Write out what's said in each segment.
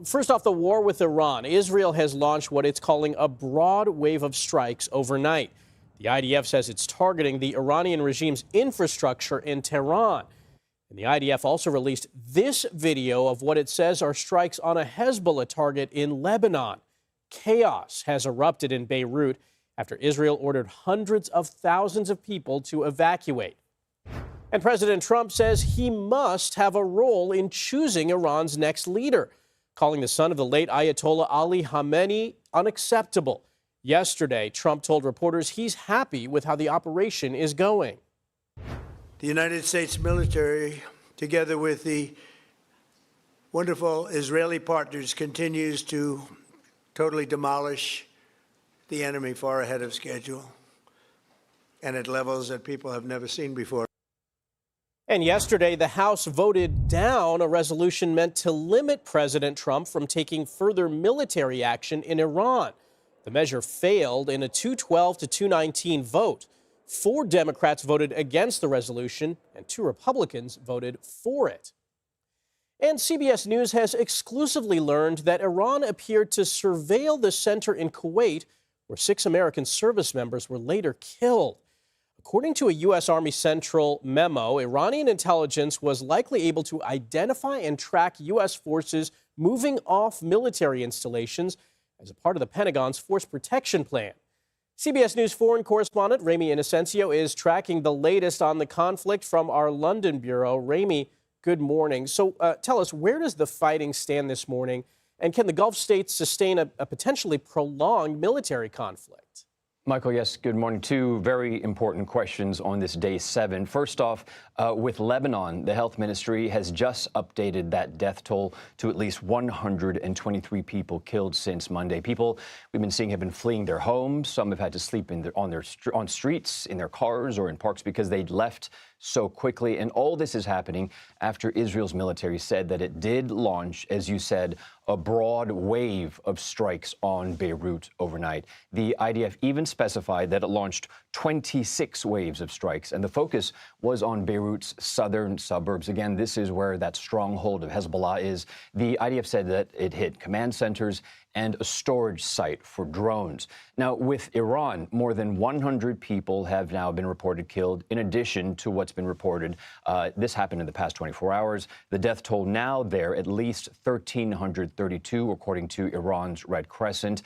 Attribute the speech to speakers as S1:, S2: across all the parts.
S1: First off, the war with Iran. Israel has launched what it's calling a broad wave of strikes overnight. The IDF says it's targeting the Iranian regime's infrastructure in Tehran. And the IDF also released this video of what it says are strikes on a Hezbollah target in Lebanon. Chaos has erupted in Beirut after Israel ordered hundreds of thousands of people to evacuate. And President Trump says he must have a role in choosing Iran's next leader, calling the son of the late Ayatollah Ali Khamenei unacceptable. Yesterday, Trump told reporters he's happy with how the operation is going.
S2: The United States military, together with the wonderful Israeli partners, continues to totally demolish the enemy far ahead of schedule and at levels that people have never seen before.
S1: And yesterday, the House voted down a resolution meant to limit President Trump from taking further military action in Iran. The measure failed in a 212 to 219 vote. 4 Democrats voted against the resolution, and 2 Republicans voted for it. And CBS News has exclusively learned that Iran appeared to surveil the center in Kuwait, where 6 American service members were later killed. According to a U.S. Army Central memo, Iranian intelligence was likely able to identify and track U.S. forces moving off military installations as a part of the Pentagon's Force Protection Plan. CBS News foreign correspondent Ramy Inocencio is tracking the latest on the conflict from our London bureau. Ramy, good morning. So tell us, where does the fighting stand this morning, and can the Gulf states sustain a potentially prolonged military conflict?
S3: Michael, yes, good morning. 2 very important questions on this day 7. First off, with Lebanon, the health ministry has just updated that death toll to at least 123 people killed since Monday. People we've been seeing have been fleeing their homes. Some have had to sleep on streets, in their cars, or in parks because they'd left so quickly. And all this is happening after Israel's military said that it did launch, as you said, a broad wave of strikes on Beirut overnight. The IDF even specified that it launched 26 waves of strikes, and the focus was on Beirut's southern suburbs. Again, this is where that stronghold of Hezbollah is. The IDF said that it hit command centers and a storage site for drones. Now, with Iran, more than 100 people have now been reported killed, in addition to what's been reported. This happened in the past 24 hours. The death toll now there, at least 1,332, according to Iran's Red Crescent.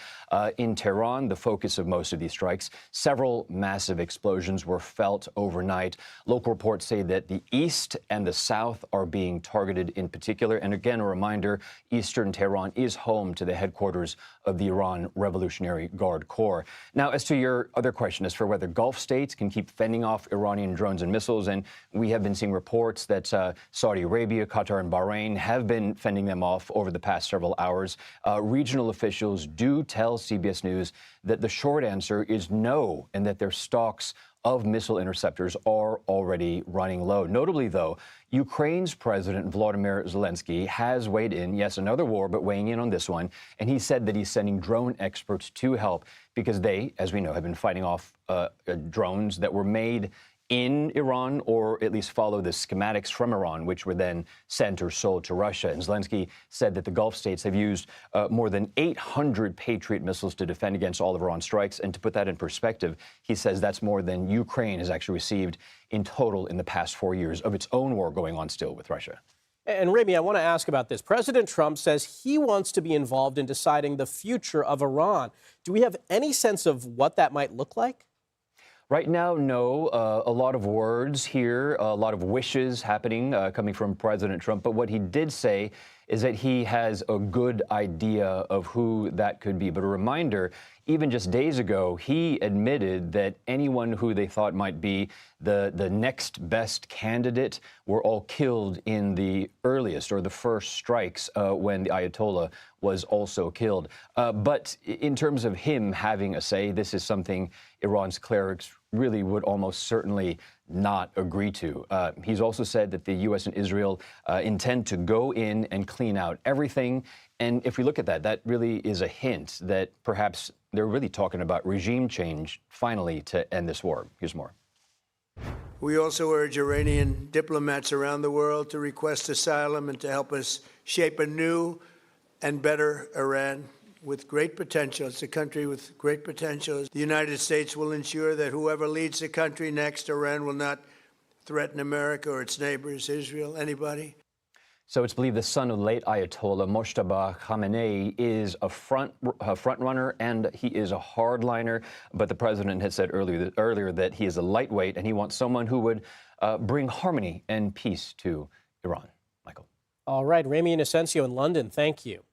S3: In Tehran, the focus of most of these strikes, several massive explosions were felt overnight. Local reports say that the east and the south are being targeted in particular. And again, a reminder, eastern Tehran is home to the headquarters of the Iran Revolutionary Guard Corps. Now, as to your other question, as for whether Gulf states can keep fending off Iranian drones and missiles, and we have been seeing reports that Saudi Arabia, Qatar, and Bahrain have been fending them off over the past several hours. Regional officials do tell CBS News that the short answer is no, and that their stocks of missile interceptors are already running low. Notably, though, Ukraine's President Volodymyr Zelensky has weighed in, yes, another war, but weighing in on this one, and he said that he's sending drone experts to help because they, as we know, have been fighting off drones that were made in Iran, or at least follow the schematics from Iran, which were then sent or sold to Russia. And Zelensky said that the Gulf states have used more than 800 Patriot missiles to defend against all of Iran's strikes. And to put that in perspective, he says that's more than Ukraine has actually received in total in the past 4 years of its own war going on still with Russia.
S1: And Ramy, I want to ask about this. President Trump says he wants to be involved in deciding the future of Iran. Do we have any sense of what that might look like?
S3: Right now, no. A lot of words here, a lot of wishes happening coming from President Trump. But what he did say is that he has a good idea of who that could be. But a reminder, even just days ago, he admitted that anyone who they thought might be the next best candidate were all killed in the earliest or the first strikes when the Ayatollah was also killed. But in terms of him having a say, this is something Iran's clerics really would almost certainly not agree to. He's also said that the U.S. and Israel intend to go in and clean out everything. And if we look at that, that really is a hint that perhaps they're really talking about regime change finally to end this war. Here's more.
S2: We also urge Iranian diplomats around the world to request asylum and to help us shape a new and better Iran with great potential. It's a country with great potential. The United States will ensure that whoever leads the country next, Iran will not threaten America or its neighbors, Israel, anybody.
S3: So it's believed the son of late Ayatollah Mojtaba Khamenei is a front runner and he is a hardliner. But the president has said earlier that he is a lightweight and he wants someone who would bring harmony and peace to Iran. Michael.
S1: All right, Ramy Inocencio in London, thank you.